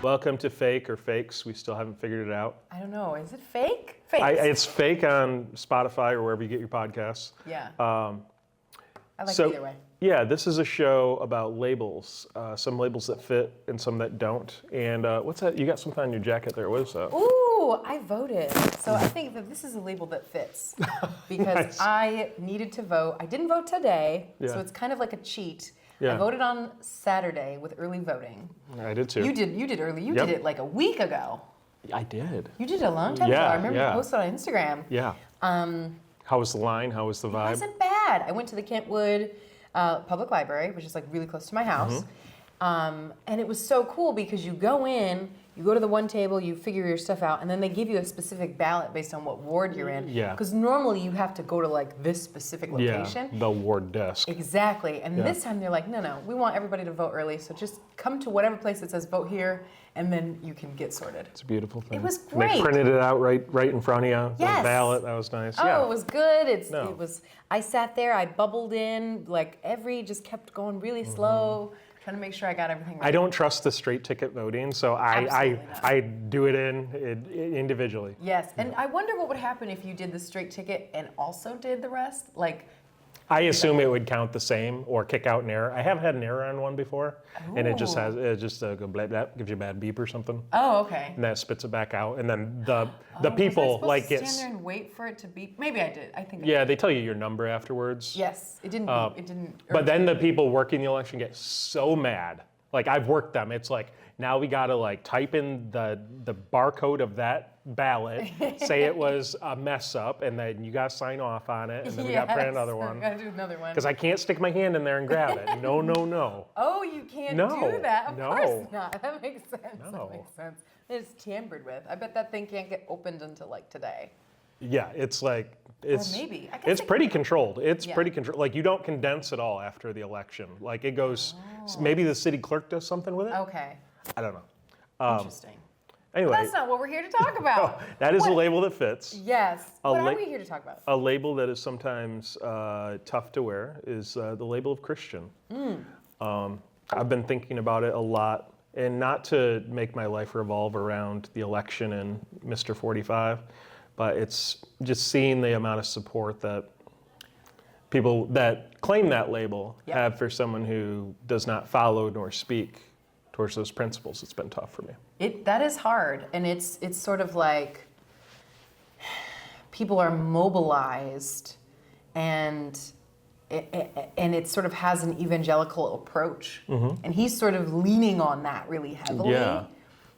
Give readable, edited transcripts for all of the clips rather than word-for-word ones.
Welcome to Fake or Fakes. We still haven't figured it out. I don't know. Is it fake? Fakes. It's Fake on Spotify or wherever you get your podcasts. Yeah. I like it either way. Yeah, this is a show about labels. Some labels that fit and some that don't. And what's that? You got something on your jacket there. What is that? Ooh, I voted. So I think that this is a label that fits because Nice. I needed to vote. I didn't vote today, Yeah. so it's kind of like a cheat. Yeah. I voted on Saturday with early voting. I did too. You did early. You Yep. did it like a week ago. I did. You did it a long time ago. Yeah, I remember yeah. you posted on Instagram. Yeah. How was the line? How was the It vibe? wasn't bad. I went to the Kentwood Public Library, which is like really close to my house. And it was so cool because you go in, you go to the one table, you figure your stuff out, and then they give you a specific ballot based on what ward you're in. Yeah. Because normally you have to go to like this specific location. Yeah, the ward desk. Exactly. And Yeah. this time they're like, no, we want everybody to vote early. So just come to whatever place that says vote here, and then you can get sorted. It's a beautiful thing. It was And they great. printed it out right in front of you. Yes. The ballot. That was nice. Oh, yeah. it was good. No. It was. I sat there. I bubbled in. Like just kept going really slow, trying to make sure I got everything right. I don't trust the straight ticket voting, so Absolutely not. I do it individually. Yes, and I wonder what would happen if you did the straight ticket and also did the rest. Like, I assume it would count the same or kick out an error. I have had an error on one before, and it just go blah blah, gives you a bad beep or something, oh, okay. and that spits it back out. And then the Was people I like supposed to get stand there and wait for it to beep? Maybe I did. I think. I yeah, did. they tell you your number afterwards. Yes, it didn't. Beep. It didn't. But then the people working the election get so mad. Like I've worked them. It's like now we gotta like type in the barcode of that ballot, say it was a mess up, and then you gotta sign off on it, and then we gotta print another one. Gotta do another one. Because I can't stick my hand in there and grab it. No, no, no. Oh, you can't No, do that. Of no. course not. That makes sense. No. That makes sense. It's tampered with. I bet that thing can't get opened until like today. Yeah, it's like it's maybe. I guess it's it pretty could. controlled. It's Yeah. pretty controlled. Like you don't condense it all after the election. Like it goes. Maybe the city clerk does something with it. Okay. I don't know. Interesting. Anyway, That's not what we're here to talk about. that is a label that fits. Yes. A What la- are we here to talk about? A label that is sometimes tough to wear is the label of Christian. I've been thinking about it a lot, and not to make my life revolve around the election and Mr. 45, but it's just seeing the amount of support that people that claim that label Yep. have for someone who does not follow nor speak towards those principles. It's been tough for me. That is hard, and it's sort of like people are mobilized, and it sort of has an evangelical approach, and he's sort of leaning on that really heavily. Yeah.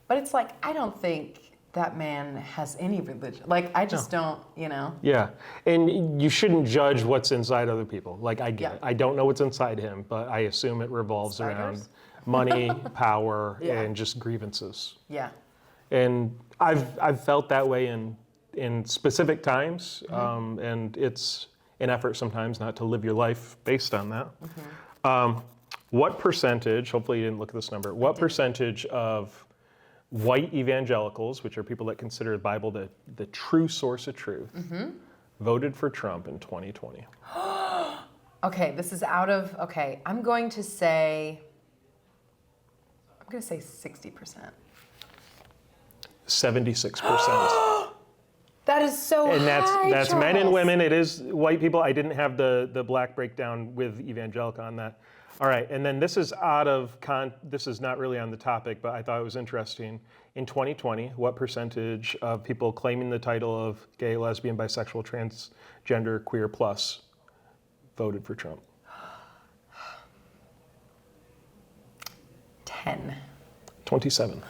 But it's like I don't think that man has any religion. Like I just don't, Yeah, and you shouldn't judge what's inside other people. Like I get Yeah. it. I don't know what's inside him, but I assume it revolves around Spiders? money, power, Yeah. and just grievances. Yeah. And I've felt that way in specific times, and it's an effort sometimes not to live your life based on that. What percentage? Hopefully, you didn't look at this number. What percentage of white evangelicals, which are people that consider the Bible the true source of truth, voted for Trump in 2020? Okay, this is okay, I'm going to say 60%. 76%. That is so And high, that's men and Charles. women. It is white people. I didn't have the black breakdown with evangelical on that. All right, and then this is this is not really on the topic, but I thought it was interesting. In 2020, what percentage of people claiming the title of gay, lesbian, bisexual, transgender, queer plus voted for Trump? 10. 27.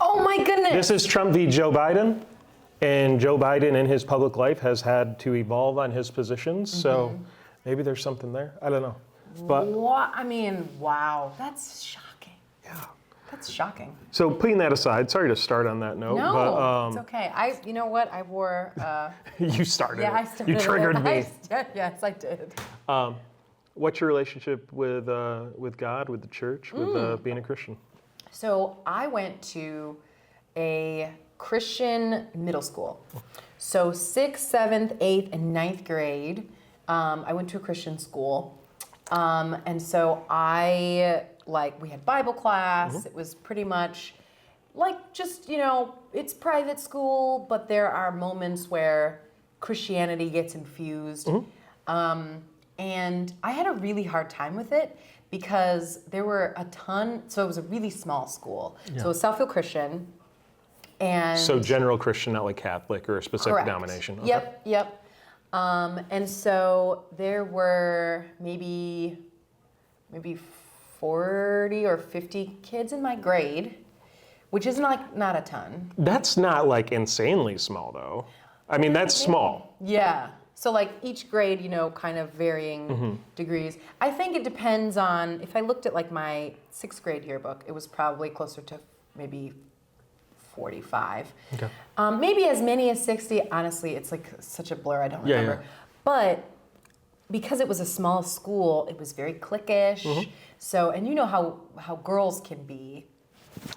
Oh my goodness. This is Trump v. Joe Biden, and Joe Biden in his public life has had to evolve on his positions, so maybe there's something there. I don't know. But What? I mean, wow. That's shocking. yeah. That's shocking. So putting that aside, sorry to start on that note, No, but it's okay. You know what? I wore. you started Yeah, I it. started. You triggered me. Yes, I did. What's your relationship with God, with the church, with being a Christian? So I went to a Christian middle school. So 6th, 7th, 8th, and 9th grade, I went to a Christian school. And so I like we had Bible class. It was pretty much like just, it's private school, but there are moments where Christianity gets infused. And I had a really hard time with it because there were a ton, so it was a really small school. So it was Southfield Christian. And So general Christian, not like Catholic or a specific correct. denomination. Okay. Yep. And so there were maybe 40 or 50 kids in my grade, which is not a ton. That's not like insanely small though. I mean, that's small. Yeah. So like each grade, kind of varying degrees. I think it depends on, if I looked at like my 6th grade yearbook, it was probably closer to maybe 45. Okay. Maybe as many as 60. Honestly, it's like such a blur, I don't remember. Yeah. But because it was a small school, it was very cliquish. So, and you know how girls can be.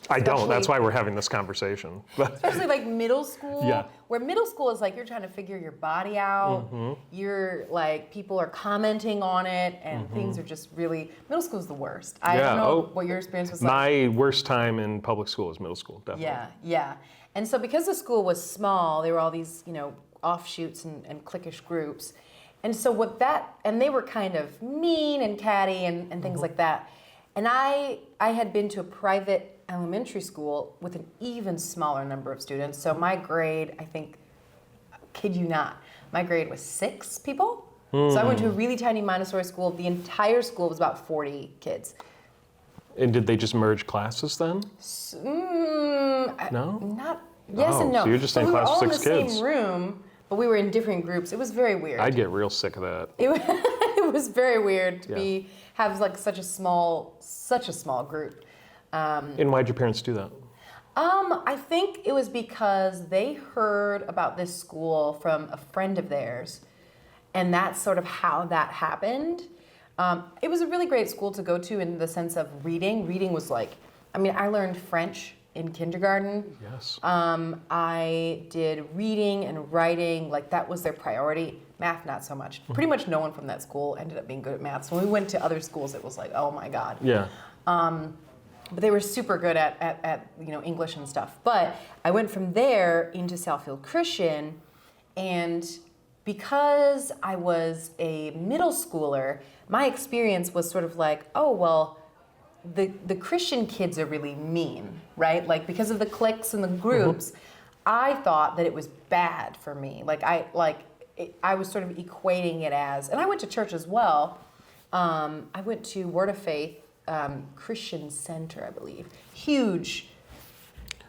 I don't. Especially- That's why we're having this conversation. Especially like middle school, Yeah. where middle school is like you're trying to figure your body out. You're like, people are commenting on it, and things are just really, middle school is the worst. I don't know what your experience was like. My worst time in public school is middle school, definitely. Yeah. And so because the school was small, there were all these, offshoots and cliquish groups. And so and they were kind of mean and catty and things like that. And I had been to a private elementary school with an even smaller number of students. So my grade, I think, kid you not, my grade was 6 people. So I went to a really tiny Montessori school. The entire school was about 40 kids. And did they just merge classes then? No? Yes and no. So you're just in we class were all with 6 in the kids. same room, but we were in different groups. It was very weird. I'd get real sick of that. It was very weird to Yeah. have like such a small group. And why'd your parents do that? I think it was because they heard about this school from a friend of theirs, and that's sort of how that happened. It was a really great school to go to in the sense of reading. Reading was like, I learned French in kindergarten. Yes. I did reading and writing, like that was their priority. Math, not so much. Pretty much no one from that school ended up being good at math. So when we went to other schools, it was like, oh my God. Yeah. But they were super good at English and stuff. But I went from there into Southfield Christian, and because I was a middle schooler, my experience was sort of like, oh, well, the Christian kids are really mean, right? Like because of the cliques and the groups, I thought that it was bad for me. I was sort of equating it as, and I went to church as well. I went to Word of Faith Christian Center, I believe. Huge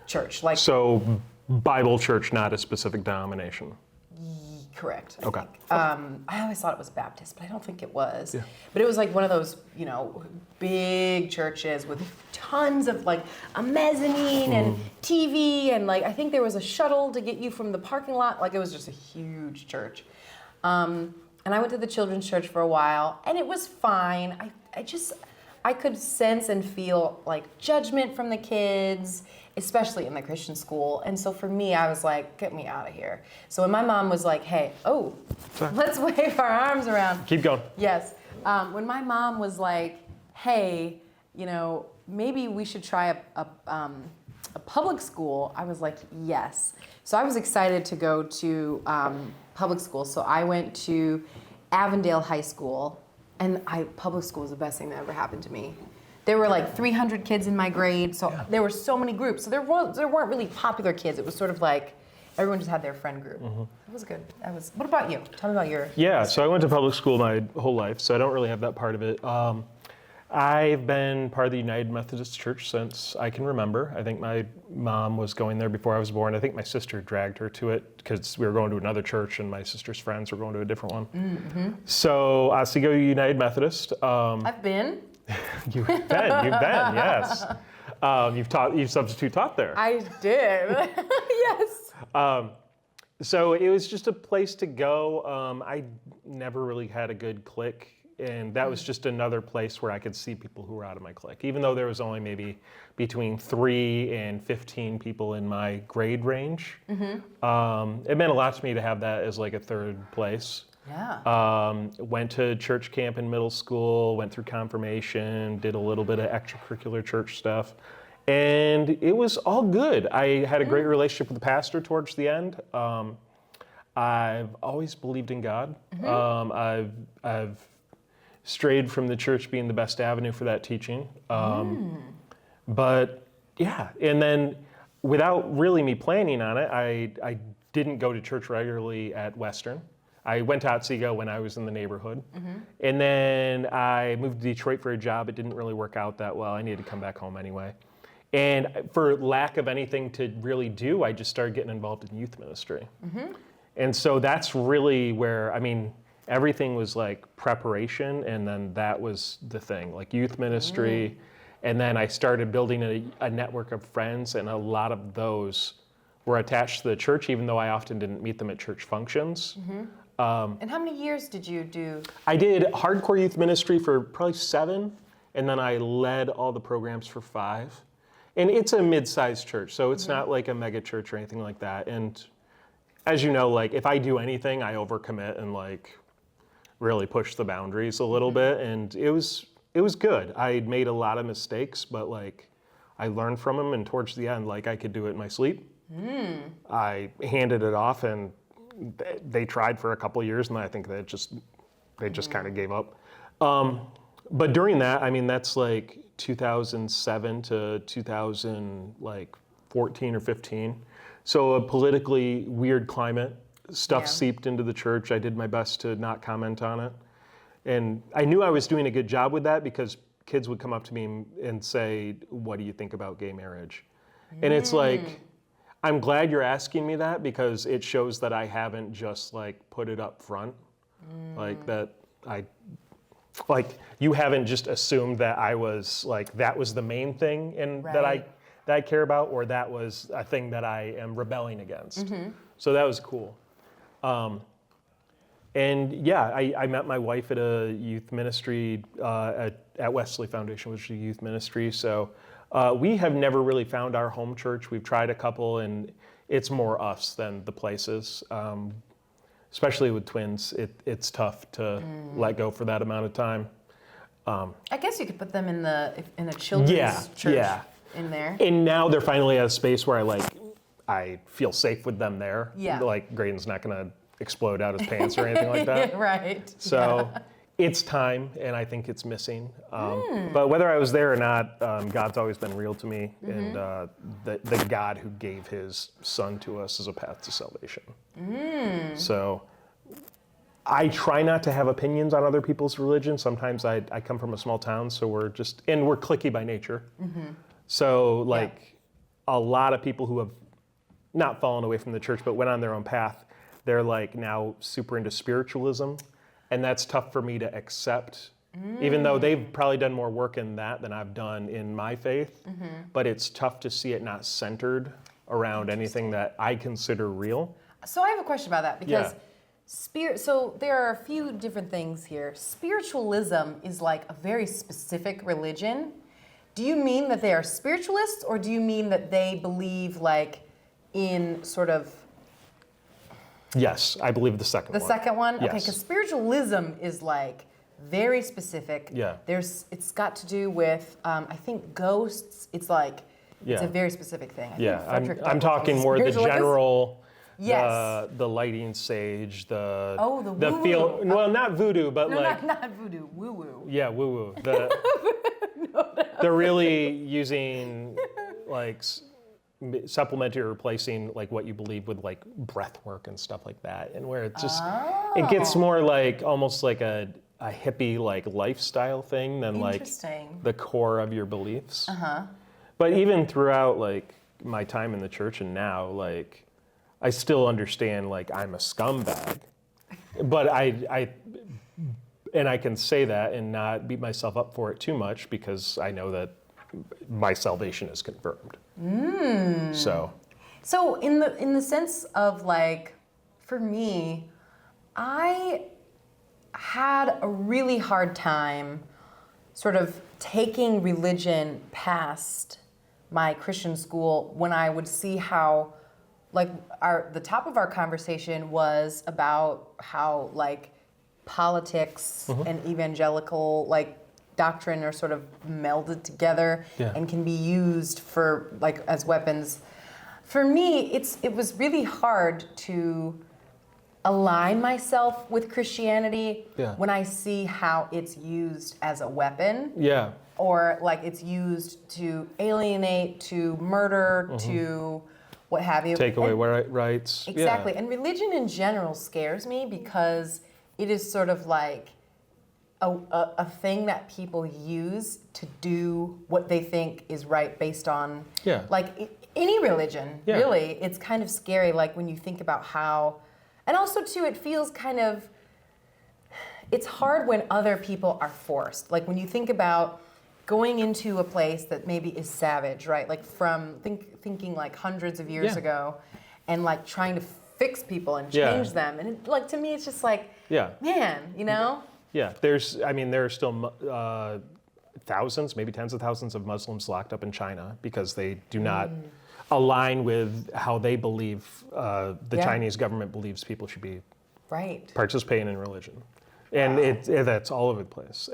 church. So Bible church, not a specific denomination. Correct. Okay. I always thought it was Baptist, but I don't think it was. Yeah. But it was like one of those, big churches with tons of like a mezzanine and TV, and like I think there was a shuttle to get you from the parking lot. Like it was just a huge church. And I went to the children's church for a while, and it was fine. I could sense and feel like judgment from the kids, especially in the Christian school. And so for me, I was like, get me out of here. So when my mom was like, hey, let's wave our arms around. Keep going. Yes. When my mom was like, hey, maybe we should try a public school, I was like, yes. So I was excited to go to public school. So I went to Avondale High School. And public school was the best thing that ever happened to me. There were like 300 kids in my grade, so there were so many groups. So there weren't really popular kids. It was sort of like everyone just had their friend group. It was good. What about you? Tell me about your... Yeah, so I went to public school my whole life, so I don't really have that part of it. I've been part of the United Methodist Church since I can remember. I think my mom was going there before I was born. I think my sister dragged her to it because we were going to another church and my sister's friends were going to a different one. So you go to United Methodist. I've been. You've been, yes. You've substitute taught there. I did. Yes. So it was just a place to go. I never really had a good clique. And that was just another place where I could see people who were out of my clique. Even though there was only maybe between 3 and 15 people in my grade range. It meant a lot to me to have that as like a third place. Yeah. Went to church camp in middle school, went through confirmation, did a little bit of extracurricular church stuff. And it was all good. I had a great relationship with the pastor towards the end. I've always believed in God. I've strayed from the church being the best avenue for that teaching. But yeah, and then without really me planning on it, I didn't go to church regularly at Western. I went to Otsego when I was in the neighborhood. And then I moved to Detroit for a job. It didn't really work out that well. I needed to come back home anyway. And for lack of anything to really do, I just started getting involved in youth ministry. And so that's really where, I mean, everything was like preparation, and then that was the thing, like youth ministry. And then I started building a network of friends, and a lot of those were attached to the church, even though I often didn't meet them at church functions. And how many years did you do? I did hardcore youth ministry for probably 7, and then I led all the programs for 5. And it's a mid-sized church, so it's not like a mega church or anything like that. And as you know, like if I do anything, I overcommit and like really push the boundaries a little bit. And it was good. I made a lot of mistakes, but like I learned from them. And towards the end, like I could do it in my sleep. I handed it off, and they tried for a couple of years, and I think they just kind of gave up. But during that, I mean, that's like 2007 to 2014 or 15. So a politically weird climate. Stuff seeped into the church. I did my best to not comment on it. And I knew I was doing a good job with that because kids would come up to me and say, "What do you think about gay marriage?" And it's like, I'm glad you're asking me that, because it shows that I haven't just like put it up front. Like that you haven't just assumed that I was like, that was the main thing that I care about, or that was a thing that I am rebelling against. So that was cool. And yeah, I met my wife at a youth ministry at Wesley Foundation, which is a youth ministry. So we have never really found our home church. We've tried a couple, and it's more us than the places. Especially with twins, it's tough to let go for that amount of time. I guess you could put them in a children's church in there. And now they're finally at a space where I feel safe with them there. Yeah. Like Graydon's not gonna explode out his pants or anything like that. Right. So it's time, and I think it's missing. But whether I was there or not, God's always been real to me, and the God who gave his son to us is a path to salvation. So I try not to have opinions on other people's religion. Sometimes I come from a small town, so we're cliquey by nature. So a lot of people who have not fallen away from the church but went on their own path, they're like now super into spiritualism. And that's tough for me to accept, even though they've probably done more work in that than I've done in my faith. But it's tough to see it not centered around anything that I consider real. So I have a question about that, because so there are a few different things here. Spiritualism is like a very specific religion. Do you mean that they are spiritualists, or do you mean that they believe like in sort of... Yes, I believe the second one. The second one? Yes. Okay, because spiritualism is like very specific. Yeah. It's got to do with, I think, ghosts. It's like, it's a very specific thing. I'm talking more the general, yes. the lighting sage, the woo-woo. feel. Well, not voodoo, but no, like not voodoo, woo-woo. Yeah, woo-woo. They're really using like supplementing or replacing like what you believe with like breath work and stuff like that, and where it's just it gets more like almost like a hippie like lifestyle thing than like the core of your beliefs. But even throughout like my time in the church and now, like I still understand like I'm a scumbag, but I can say that and not beat myself up for it too much, because I know that my salvation is confirmed. So in the sense of like, for me, I had a really hard time sort of taking religion past my Christian school when I would see how like the top of our conversation was about how like politics and evangelical like doctrine are sort of melded together and can be used for like as weapons. For me, it was really hard to align myself with Christianity when I see how it's used as a weapon. Yeah. Or like it's used to alienate, to murder, to what have you. Take away rights. Exactly. Yeah. And religion in general scares me because it is sort of like a thing that people use to do what they think is right based on like any religion, really. It's kind of scary, like when you think about how, and also too, it feels kind of, it's hard when other people are forced. Like when you think about going into a place that maybe is savage, right? Like from thinking like hundreds of years ago, and like trying to fix people and change them. And it, like to me, it's just like, man, you know? Yeah, there are still thousands, maybe tens of thousands of Muslims locked up in China because they do not align with how they believe the Chinese government believes people should be participating in religion. And that's all over the place.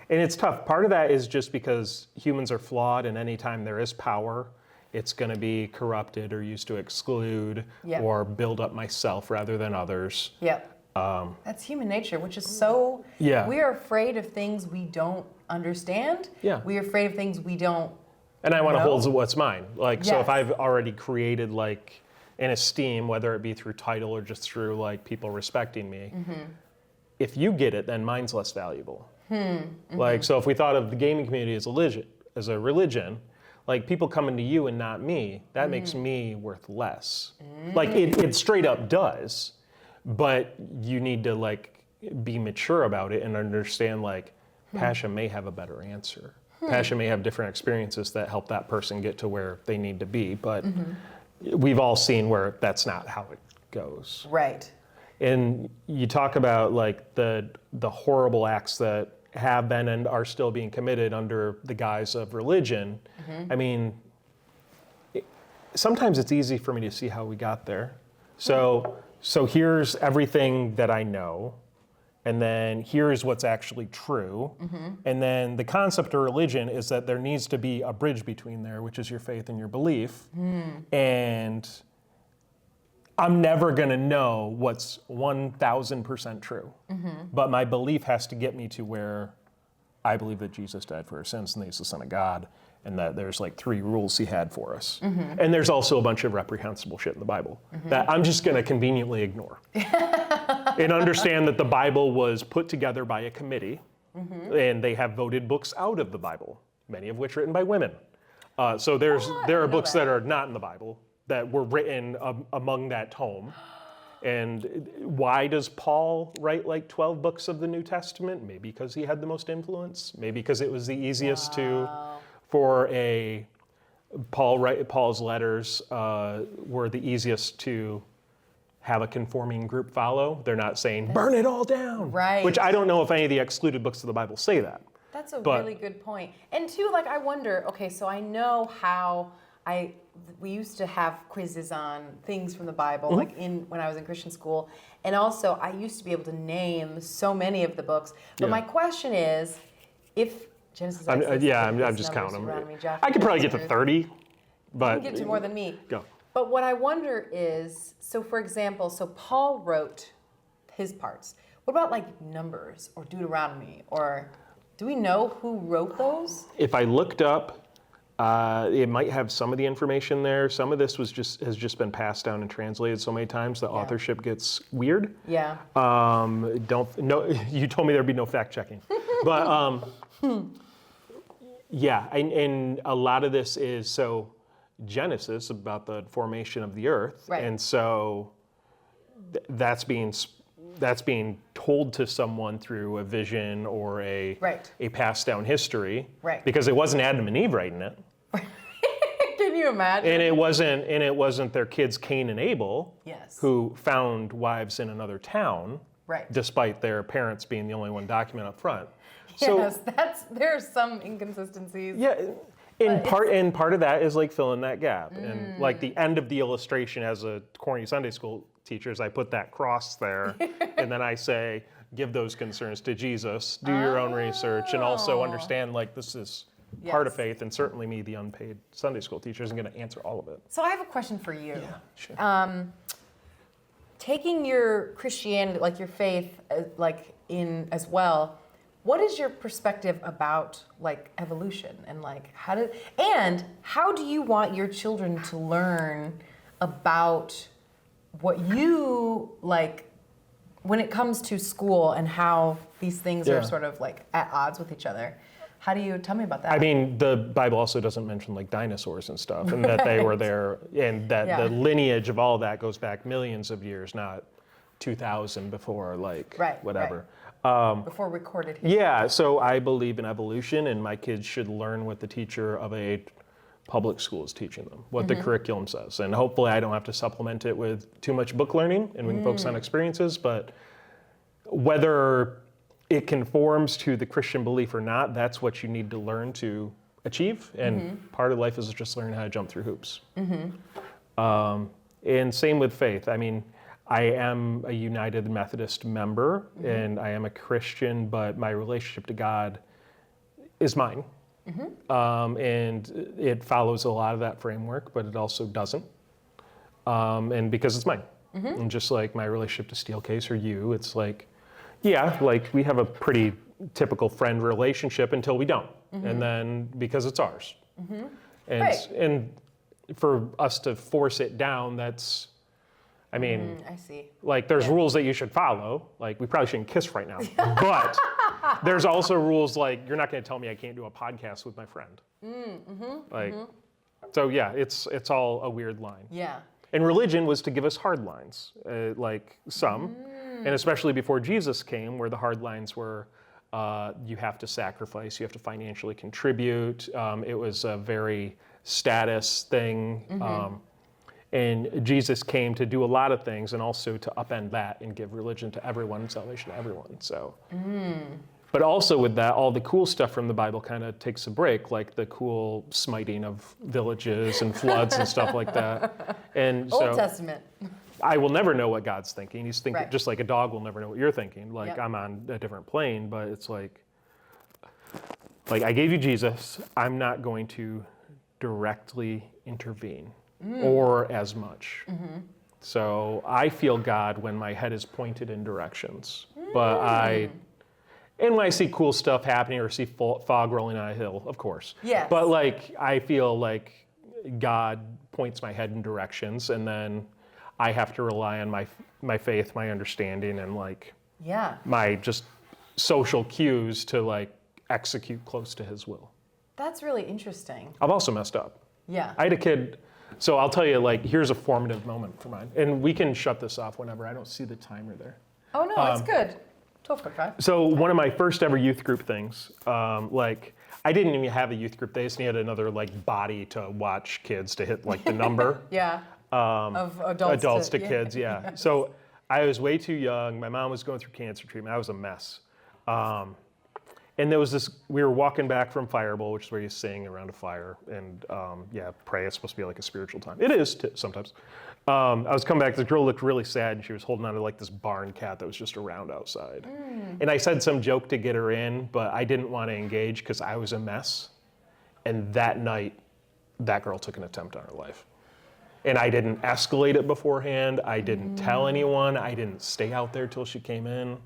And it's tough. Part of that is just because humans are flawed, and anytime there is power, it's going to be corrupted or used to exclude or build up myself rather than others. That's human nature, which is so, we are afraid of things we don't understand. We are afraid of things we don't And I want to hold what's mine. Like, so if I've already created like an esteem, whether it be through title or just through like people respecting me, if you get it, then mine's less valuable. Like, so if we thought of the gaming community as a religion, like people coming to you and not me, that makes me worth less. Like it straight up does. But you need to like be mature about it and understand like Pasha may have a better answer. Pasha may have different experiences that help that person get to where they need to be, but we've all seen where that's not how it goes. Right. And you talk about like the horrible acts that have been and are still being committed under the guise of religion. I mean, sometimes it's easy for me to see how we got there. So here's everything that I know, and then here's what's actually true. And then the concept of religion is that there needs to be a bridge between there, which is your faith and your belief. And I'm never going to know what's 1,000% true. But my belief has to get me to where I believe that Jesus died for our sins and that he's the Son of God, and that there's like 3 rules he had for us. And there's also a bunch of reprehensible shit in the Bible that I'm just going to conveniently ignore. And understand that the Bible was put together by a committee, and they have voted books out of the Bible, many of which written by women. So there are books that are not in the Bible that were written among that tome. And why does Paul write like 12 books of the New Testament? Maybe because he had the most influence. Maybe because it was the easiest Paul's letters were the easiest to have a conforming group follow. They're not saying, burn it all down. Right. Which I don't know if any of the excluded books of the Bible say that. That's a really good point. And too, like I wonder, okay, so I know how we used to have quizzes on things from the Bible, like when I was in Christian school. And also I used to be able to name so many of the books. But my question is, if Genesis, I'm just counting them. I could probably get to 30, but you can get to more than me. Go. But what I wonder is, so for example, so Paul wrote his parts. What about like Numbers or Deuteronomy, or do we know who wrote those? If I looked up, it might have some of the information there. Some of this has just been passed down and translated so many times that authorship gets weird. Yeah. You told me there'd be no fact checking, but yeah, and a lot of this is Genesis about the formation of the earth, and so that's being told to someone through a vision or a passed down history, because it wasn't Adam and Eve writing it. Can you imagine? And it wasn't their kids Cain and Abel, who found wives in another town, despite their parents being the only one documented up front. Yes, there's some inconsistencies. Yeah, And part of that is like filling that gap. And like the end of the illustration as a corny Sunday school teacher is I put that cross there and then I say, give those concerns to Jesus, do your own research, and also understand like this is part of faith, and certainly me, the unpaid Sunday school teacher, isn't going to answer all of it. So I have a question for you. Yeah, sure. Taking your Christianity, like your faith, like in as well, what is your perspective about like evolution and like how do you want your children to learn about what you like when it comes to school and how these things are sort of like at odds with each other? How do you tell me about that? I mean, the Bible also doesn't mention like dinosaurs and stuff, and that they were there, and that the lineage of all that goes back millions of years, not 2,000 before like whatever. Before recorded history. Yeah, so I believe in evolution, and my kids should learn what the teacher of a public school is teaching them, what the curriculum says, and hopefully I don't have to supplement it with too much book learning, and we can focus on experiences. But whether it conforms to the Christian belief or not, that's what you need to learn to achieve. And part of life is just learning how to jump through hoops. And same with faith. I mean, I am a United Methodist member and I am a Christian, but my relationship to God is mine. And it follows a lot of that framework, but it also doesn't. And because it's mine. And just like my relationship to Steelcase or you, it's like, yeah, like we have a pretty typical friend relationship until we don't. And then because it's ours. And for us to force it down, that's, I mean, I see. Like there's rules that you should follow. Like we probably shouldn't kiss right now. But there's also rules like you're not going to tell me I can't do a podcast with my friend. So yeah, it's all a weird line. Yeah. And religion was to give us hard lines, like some. And especially before Jesus came, where the hard lines were, you have to sacrifice, you have to financially contribute. It was a very status thing. And Jesus came to do a lot of things and also to upend that and give religion to everyone and salvation to everyone. So, but also with that, all the cool stuff from the Bible kind of takes a break, like the cool smiting of villages and floods and stuff like that. And Old Testament. I will never know what God's thinking. He's thinking just like a dog will never know what you're thinking. Like I'm on a different plane, but it's like I gave you Jesus. I'm not going to directly intervene or as much. So I feel God when my head is pointed in directions, but and when I see cool stuff happening or see fog rolling on a hill, of course. Yes. But like I feel like God points my head in directions, and then I have to rely on my faith, my understanding, and like my just social cues to like execute close to His will. That's really interesting. I've also messed up. Yeah. I had a kid, so I'll tell you, like, here's a formative moment for mine. And we can shut this off whenever. I don't see the timer there. Oh, no, it's good. 12:45. So one of my first ever youth group things, like, I didn't even have a youth group. They just needed another, like, body to watch kids to hit, like, the number. Of adults to kids, Yes. So I was way too young. My mom was going through cancer treatment. I was a mess. And there was this, we were walking back from Fireball, which is where you sing around a fire and pray. It's supposed to be like a spiritual time. It is sometimes. I was coming back, the girl looked really sad and she was holding on to like this barn cat that was just around outside. And I said some joke to get her in, but I didn't want to engage because I was a mess. And that night, that girl took an attempt on her life. And I didn't escalate it beforehand. I didn't tell anyone. I didn't stay out there till she came in.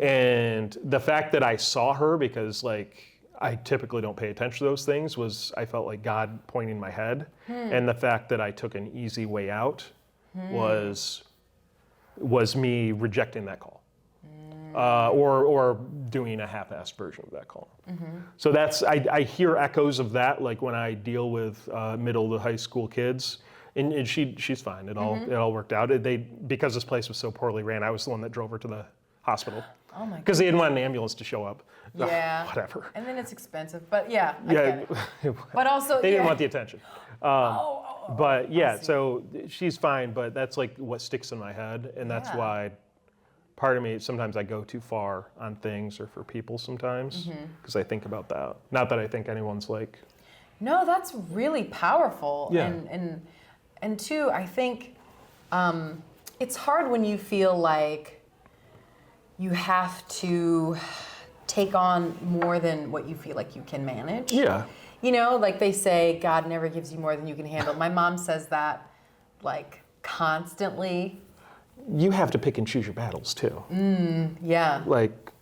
And the fact that I saw her, because like I typically don't pay attention to those things, was I felt like God pointing my head. And the fact that I took an easy way out was me rejecting that call. Or doing a half-assed version of that call. So that's, I hear echoes of that, like when I deal with middle to high school kids, and she's fine. It all worked out. Because this place was so poorly ran, I was the one that drove her to the hospial. Oh my God. Because they didn't want an ambulance to show up. Yeah. Whatever. And then it's expensive, but I get it. But also, they didn't want the attention. But yeah, so she's fine, but that's like what sticks in my head, and that's why part of me, sometimes I go too far on things or for people sometimes, because I think about that. Not that I think anyone's like No, that's really powerful. Yeah. And two, I think it's hard when you feel like you have to take on more than what you feel like you can manage. Yeah. You know, like they say, God never gives you more than you can handle. My mom says that like constantly. You have to pick and choose your battles too. Yeah. Like,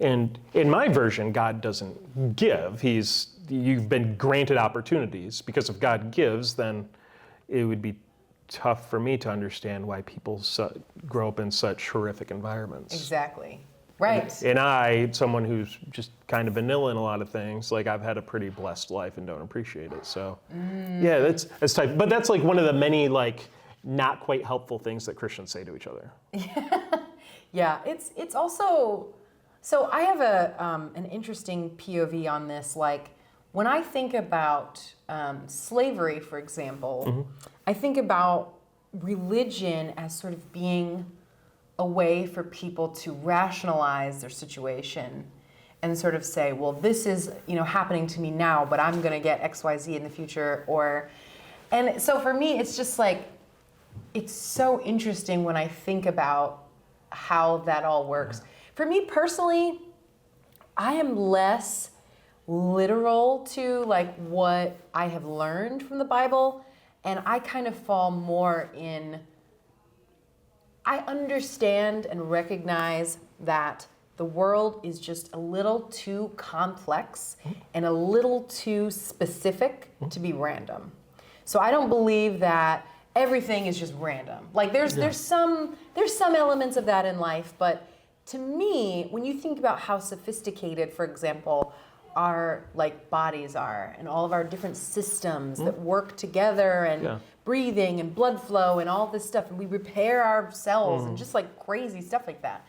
and in my version, God doesn't give. You've been granted opportunities, because if God gives, then it would be tough for me to understand why people grow up in such horrific environments. Exactly. Right. And someone who's just kind of vanilla in a lot of things, like I've had a pretty blessed life and don't appreciate it. So, yeah, that's type. But that's like one of the many like not quite helpful things that Christians say to each other. Yeah. It's also, so I have an interesting POV on this. Like when I think about slavery, for example, I think about religion as sort of being a way for people to rationalize their situation and sort of say, well, this is, happening to me now, but I'm going to get XYZ in the future. And so for me, it's just like, it's so interesting when I think about how that all works. For me personally, I am less literal to like what I have learned from the Bible, and I kind of fall more in, I understand and recognize that the world is just a little too complex and a little too specific to be random. So I don't believe that everything is just random. Like there's some elements of that in life, but to me, when you think about how sophisticated, for example, our like bodies are and all of our different systems that work together and breathing and blood flow and all this stuff, and we repair our cells and just like crazy stuff like that.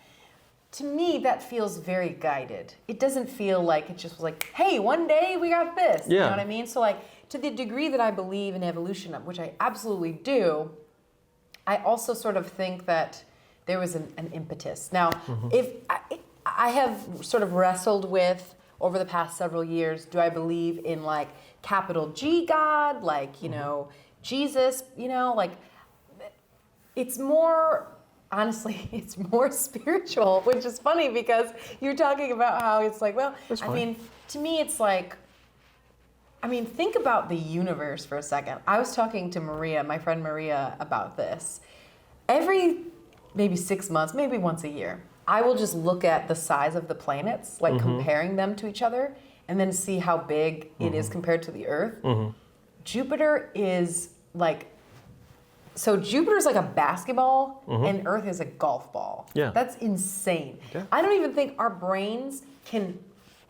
To me, that feels very guided. It doesn't feel like it just was like, hey, one day we got this. You know what I mean? So like to the degree that I believe in evolution, which I absolutely do, I also sort of think that there was an impetus. Now, if I have sort of wrestled with over the past several years, do I believe in like capital G God, like, Jesus, like it's more, honestly, it's more spiritual, which is funny because you're talking about how it's like, well, I mean, to me, it's like, think about the universe for a second. I was talking to Maria, my friend Maria, about this. Every maybe 6 months, maybe once a year, I will just look at the size of the planets, like comparing them to each other, and then see how big it is compared to the Earth. Jupiter is like, so Jupiter's like a basketball, and Earth is a golf ball. Yeah. That's insane. Yeah. I don't even think our brains can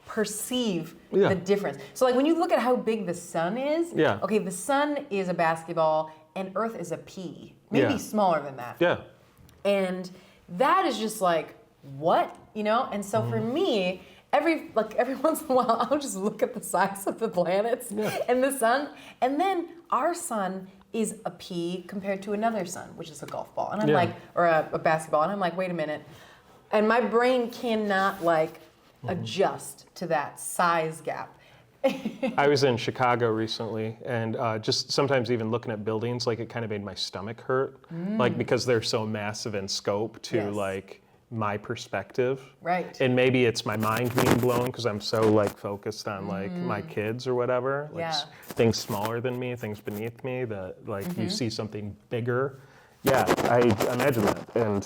perceive the difference. So like when you look at how big the sun is, okay, the sun is a basketball and Earth is a pea, maybe smaller than that. Yeah. And that is just like, what? And so for me, every once in a while, I'll just look at the size of the planets and the sun. And then our sun is a pea compared to another sun, which is a golf ball. And I'm like, or a basketball. And I'm like, wait a minute. And my brain cannot like adjust to that size gap. I was in Chicago recently, and just sometimes even looking at buildings, like it kind of made my stomach hurt, like because they're so massive in scope to like my perspective. Right. And maybe it's my mind being blown because I'm so like focused on like my kids or whatever, like things smaller than me, things beneath me, that like you see something bigger. Yeah, I imagine that. And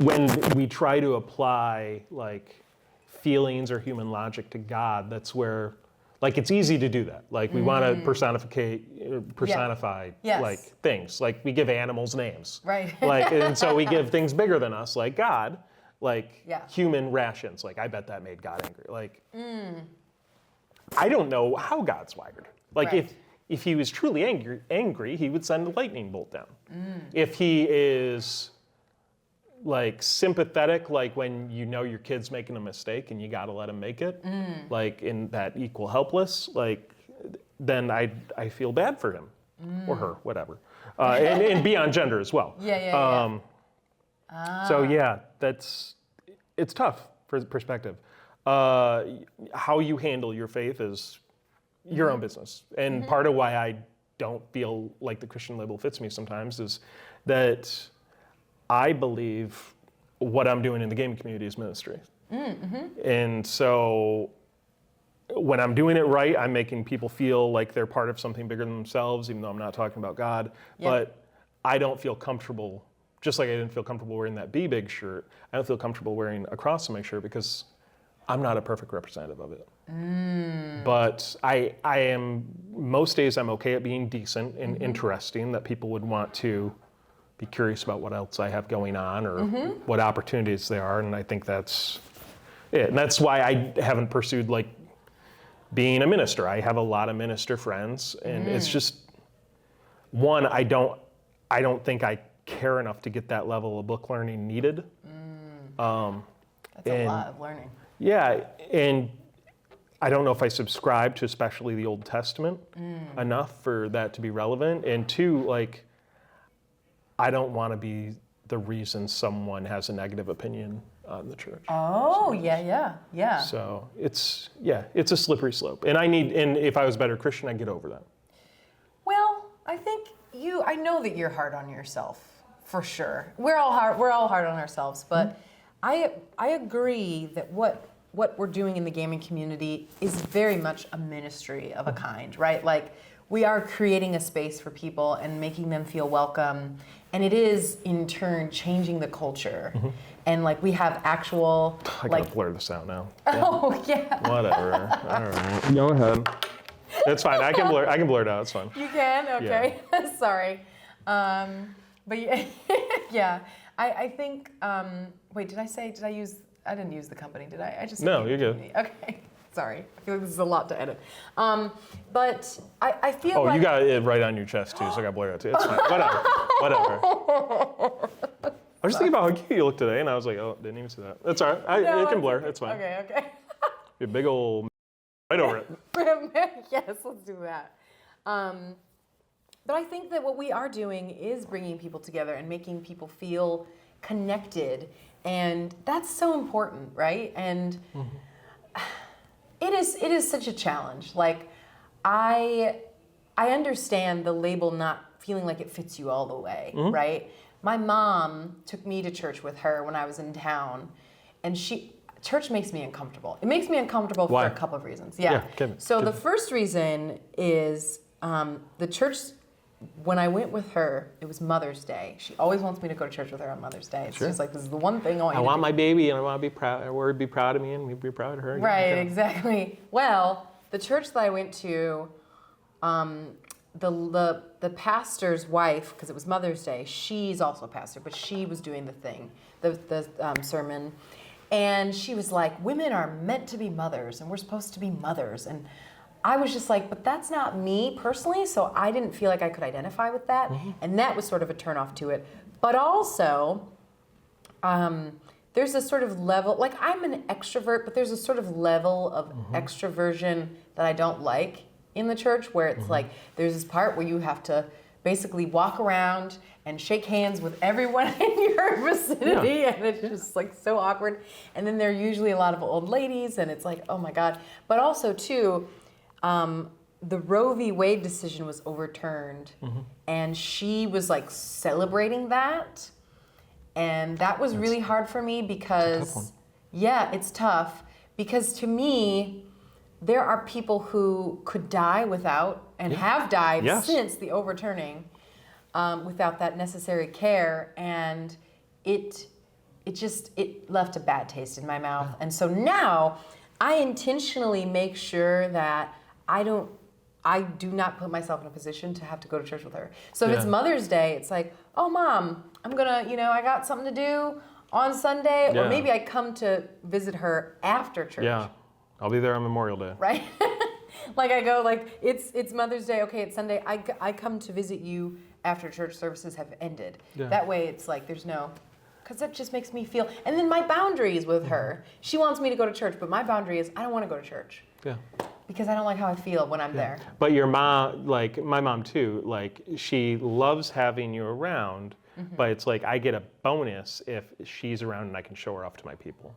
when we try to apply like feelings or human logic to God, that's where, like, it's easy to do that. Like, we want to personify like things. Like, we give animals names. Right. Like, and so we give things bigger than us, like God, like human rations. Like, I bet that made God angry. Like, I don't know how God's wired. Like, if he was truly angry, he would send a lightning bolt down. If he is like sympathetic, like when you know your kid's making a mistake and you got to let him make it, like in that equal helpless, like then I feel bad for him or her, whatever, and beyond gender as well. So yeah, it's tough for perspective. How you handle your faith is your own business. And part of why I don't feel like the Christian label fits me sometimes is that I believe what I'm doing in the gaming community is ministry. And so when I'm doing it right, I'm making people feel like they're part of something bigger than themselves, even though I'm not talking about God. Yep. But I don't feel comfortable, just like I didn't feel comfortable wearing that Be Big shirt, I don't feel comfortable wearing a cross on my shirt because I'm not a perfect representative of it. But I am, most days I'm okay at being decent and interesting, that people would want to be curious about what else I have going on or what opportunities there are, and I think that's it. And that's why I haven't pursued like being a minister. I have a lot of minister friends, and it's just, one, I don't think I care enough to get that level of book learning needed. That's a lot of learning. Yeah, and I don't know if I subscribe to especially the Old Testament enough for that to be relevant. And two, like, I don't want to be the reason someone has a negative opinion on the church. Oh, yeah. So it's a slippery slope. And if I was a better Christian, I'd get over that. Well, I think I know that you're hard on yourself, for sure. We're all hard on ourselves, but I agree that what we're doing in the gaming community is very much a ministry of a kind, right? Like, we are creating a space for people and making them feel welcome, and it is in turn changing the culture. And like, we have actual I gotta blur this out now. Oh yeah. Whatever. All right. Go ahead. It's fine. I can blur it out. It's fine. You can? Okay. Yeah. Sorry. But yeah, I think, wait, I didn't use the company, did I? No, you're good. Okay. Sorry. I feel like this is a lot to edit. But I feel like... Oh, you got it right on your chest too, so I got blurred out too. It's fine. Whatever. I was thinking about how cute you look today, and I was like, oh, didn't even see that. That's all right. It can blur. It's fine. Okay. Your big old right over it. Yes, let's do that. But I think that what we are doing is bringing people together and making people feel connected, and that's so important, right? And it is such a challenge. Like, I understand the label not feeling like it fits you all the way, right? My mom took me to church with her when I was in town, and church makes me uncomfortable. It makes me uncomfortable for a couple of reasons. Yeah. The first reason is the church. When I went with her, it was Mother's Day. She always wants me to go to church with her on Mother's Day. It's just like, this is the one thing I want my baby, and I want to be proud. I want her to be proud of me, and we'd be proud of her. Right, exactly. Well, the church that I went to, the pastor's wife, because it was Mother's Day, she's also a pastor, but she was doing the thing, the sermon, and she was like, women are meant to be mothers, and we're supposed to be mothers, and I was just like, but that's not me personally, so I didn't feel like I could identify with that, and that was sort of a turnoff to it. But also, there's a sort of level, like, I'm an extrovert, but there's a sort of level of extroversion that I don't like in the church, where it's like, there's this part where you have to basically walk around and shake hands with everyone in your vicinity, and it's just like so awkward. And then there are usually a lot of old ladies, and it's like, oh my God. But also too, the Roe v. Wade decision was overturned, and she was like celebrating that, and that was really hard for me because, it's tough, because to me, there are people who could die without, and have died since the overturning, without that necessary care, and it left a bad taste in my mouth. And so now I intentionally make sure that I do not put myself in a position to have to go to church with her. So if it's Mother's Day, it's like, oh, Mom, I'm gonna, I got something to do on Sunday, or maybe I come to visit her after church. Yeah, I'll be there on Memorial Day. Right? Like, I go, like, it's Mother's Day, okay, it's Sunday, I come to visit you after church services have ended. That way it's like, there's no, because that just makes me feel, and then my boundaries with her, she wants me to go to church, but my boundary is, I don't want to go to church. Yeah. Because I don't like how I feel when I'm there. But your mom, like my mom too, like, she loves having you around, but it's like I get a bonus if she's around and I can show her off to my people.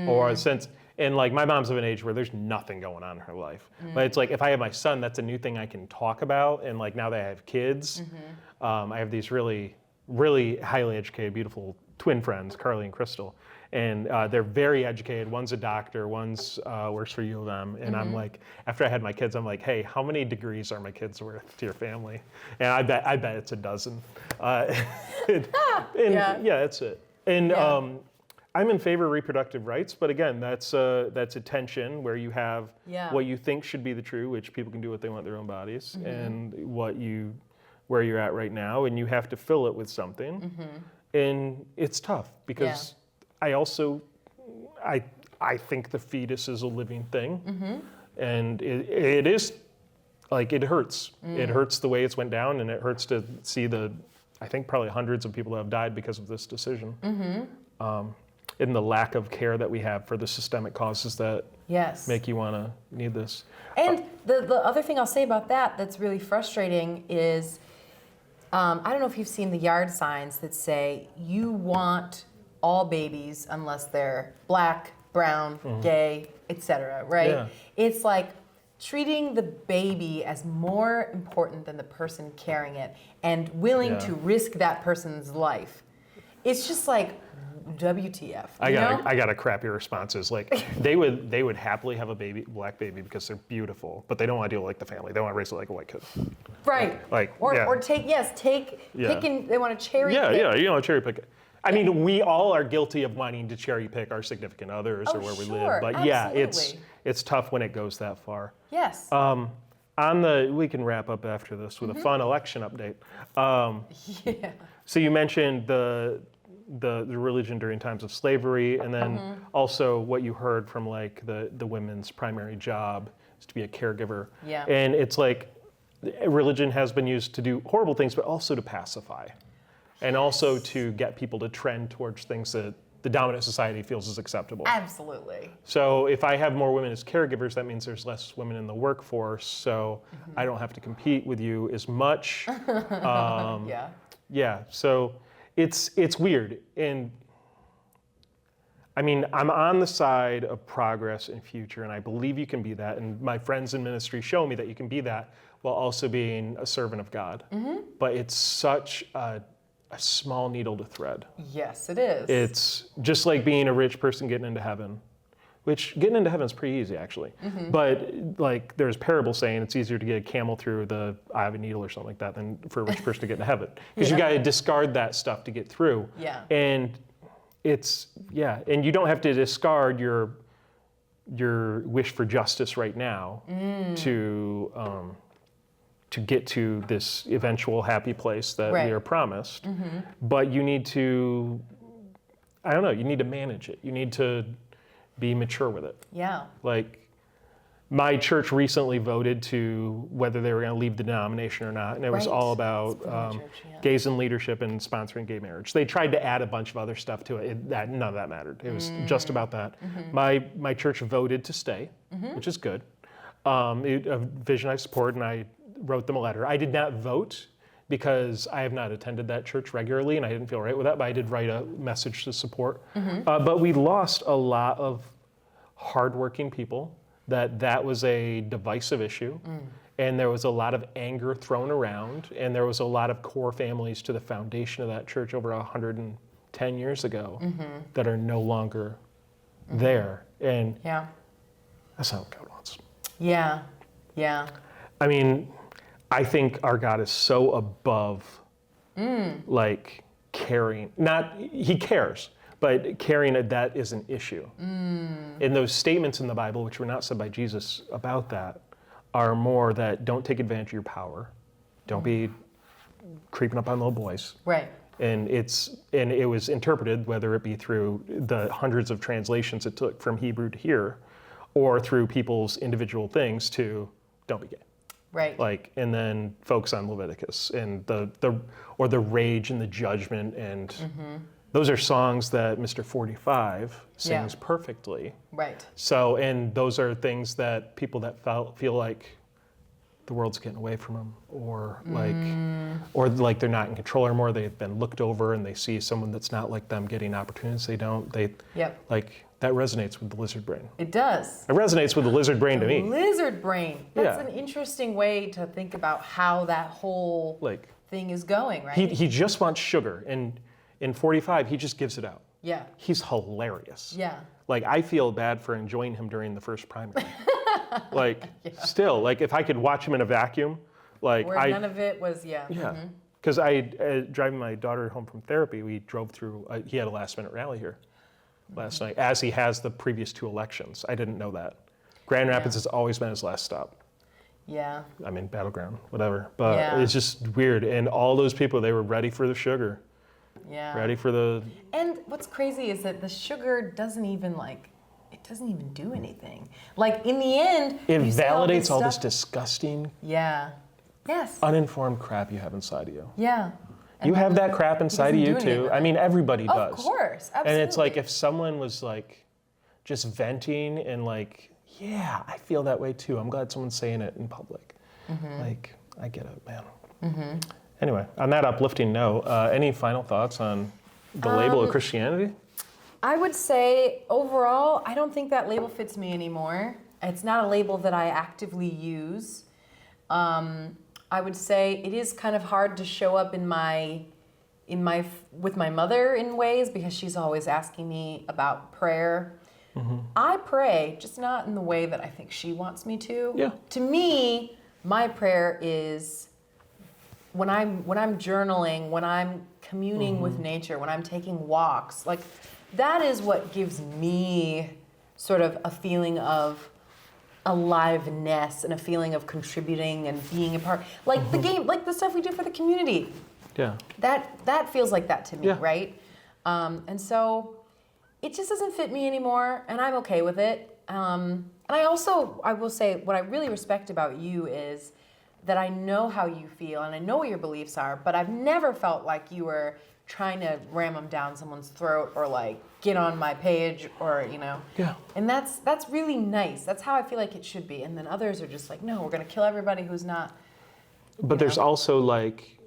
or since. And like my mom's of an age where there's nothing going on in her life. But it's like if I have my son, that's a new thing I can talk about. And like now that I have kids, I have these really, really highly educated, beautiful twin friends, Carly and Crystal. And they're very educated. One's a doctor, one's works for U of M. And I'm like, after I had my kids, I'm like, hey, how many degrees are my kids worth to your family? And I bet it's a dozen. Yeah, that's it. And I'm in favor of reproductive rights, but again, that's a tension where you have what you think should be the true, which people can do what they want with their own bodies, and where you're at right now, and you have to fill it with something, and it's tough because I think the fetus is a living thing, and it is like it hurts. It hurts the way it's went down, and it hurts to see I think probably hundreds of people have died because of this decision. In the lack of care that we have for the systemic causes that make you want to need this. And the other thing I'll say about that's really frustrating is, I don't know if you've seen the yard signs that say, you want all babies unless they're black, brown, gay, etc., right? Yeah. It's like treating the baby as more important than the person carrying it and willing to risk that person's life. It's just like, WTF? I got a crappy responses. Like they would happily have a black baby because they're beautiful, but they don't want to deal with like the family. They want to raise it like a white kid. Right. Or take picking. They want to cherry pick. Yeah, you know, cherry pick it. I mean, we all are guilty of wanting to cherry pick our significant others or where we live. But it's tough when it goes that far. Yes. We can wrap up after this with a fun election update. So you mentioned the religion during times of slavery, and then also what you heard from like the women's primary job is to be a caregiver. Yeah. And it's like religion has been used to do horrible things, but also to pacify, and also to get people to trend towards things that the dominant society feels is acceptable. Absolutely. So if I have more women as caregivers, that means there's less women in the workforce, so I don't have to compete with you as much. Yeah, so it's weird. And I mean, I'm on the side of progress and future, and I believe you can be that. And my friends in ministry show me that you can be that while also being a servant of God. But it's such a small needle to thread. Yes, it is. It's just like being a rich person getting into heaven, which getting into heaven is pretty easy, actually. But like there's parables saying it's easier to get a camel through the eye of a needle or something like that than for a rich person to get into heaven. Because you got to discard that stuff to get through. Yeah. And and you don't have to discard your wish for justice right now to get to this eventual happy place that we are promised. But you need to, you need to manage it. You need to be mature with it. Yeah. Like my church recently voted to whether they were going to leave the denomination or not, and it was all about gays in leadership and sponsoring gay marriage. They tried to add a bunch of other stuff to it. None of that mattered. It was just about that. My church voted to stay, which is good. A vision I support, and I wrote them a letter. I did not vote because I have not attended that church regularly, and I didn't feel right with that, but I did write a message to support. But we lost a lot of hardworking people. That was a divisive issue, and there was a lot of anger thrown around, and there was a lot of core families to the foundation of that church over 110 years ago that are no longer there. And that's not what God wants. Yeah. I mean, I think our God is so above, like, caring. He cares, but caring that is an issue. And those statements in the Bible, which were not said by Jesus about that, are more that don't take advantage of your power. Don't be creeping up on little boys. Right. And it was interpreted, whether it be through the hundreds of translations it took from Hebrew to here, or through people's individual things to don't be gay. Right. Like, and then focus on Leviticus and the rage and the judgment, and those are songs that Mr. 45 sings perfectly. Right. So, and those are things that people that feel like the world's getting away from them, or like they're not in control anymore. They've been looked over, and they see someone that's not like them getting opportunities they don't. Like that resonates with the lizard brain. It does. It resonates with the lizard brain to me. Lizard brain. That's Yeah. an interesting way to think about how that whole thing is going, right? He just wants sugar, and in 45 he just gives it out. Yeah. He's hilarious. Yeah. Like, I feel bad for enjoying him during the first primary. Like, still, like, if I could watch him in a vacuum, like, Where none of it was, yeah. Because driving my daughter home from therapy, we drove through, he had a last-minute rally here last night, as he has the previous 2 elections. I didn't know that. Grand Rapids has always been his last stop. Yeah. I mean, battleground, whatever. But it's just weird. And all those people, they were ready for the sugar. Yeah. Ready for the... And what's crazy is that the sugar doesn't even do anything. Like, in the end, it you still have validates all this stuff- disgusting, Yes. uninformed crap you have inside of you. Yeah. You have that crap inside of you doesn't do too. anything. I mean, everybody does. Of course, absolutely. And it's like, if someone was like just venting and like, yeah, I feel that way too. I'm glad someone's saying it in public. Like, I get it, man. Anyway, on that uplifting note, any final thoughts on the label of Christianity? I would say overall, I don't think that label fits me anymore. It's not a label that I actively use. I would say it is kind of hard to show up with my mother in ways, because she's always asking me about prayer. I pray, just not in the way that I think she wants me to. Yeah. To me, my prayer is when I'm journaling, when I'm communing with nature, when I'm taking walks, like, that is what gives me sort of a feeling of aliveness and a feeling of contributing and being a part, like the game, like the stuff we do for the community. Yeah. That feels like that to me, Yeah. right? And so it just doesn't fit me anymore, and I'm okay with it. And I will say, what I really respect about you is that I know how you feel and I know what your beliefs are, but I've never felt like you were trying to ram them down someone's throat or like get on my page or, you know. Yeah. And that's really nice. That's how I feel like it should be. And then others are just like, no, we're going to kill everybody who's not. But there's also like,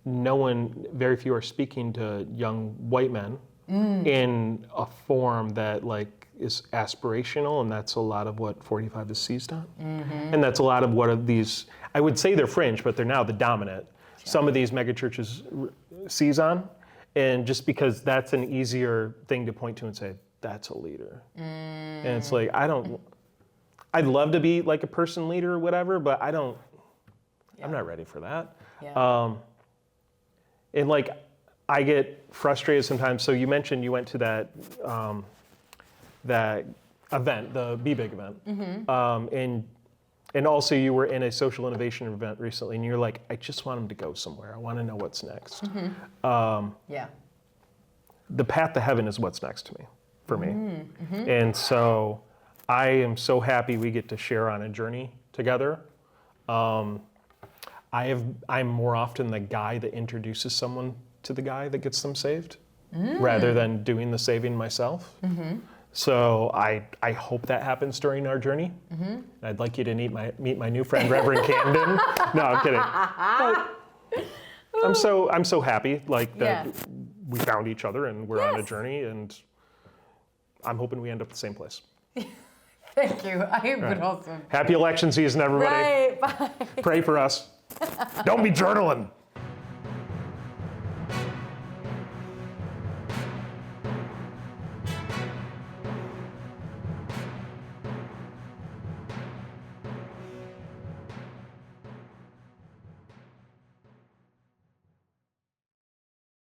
very few are speaking to young white men in a form that like is aspirational, and that's a lot of what 45 is seized on. And that's a lot of what of these, I would say they're fringe, but they're now the dominant. Yeah. Some of these megachurches seize on, and just because that's an easier thing to point to and say, that's a leader. And it's like, I'd love to be like a person leader or whatever, but I'm not ready for that. Yeah. And like, I get frustrated sometimes. So you mentioned you went to that event, the Be Big event, and also you were in a social innovation event recently, and you're like, I just want them to go somewhere. I want to know what's next. Yeah. The path to heaven is what's next to me, for me. And so I am so happy we get to share on a journey together. I'm more often the guy that introduces someone to the guy that gets them saved, rather than doing the saving myself. So I hope that happens during our journey. I'd like you to meet my new friend, Reverend Camden. No, I'm kidding. But I'm so happy like that we found each other and we're on a journey, and I'm hoping we end up at the same place. Thank you. I would also. Happy election season, everybody. Right. Bye. Pray for us. Don't be journaling.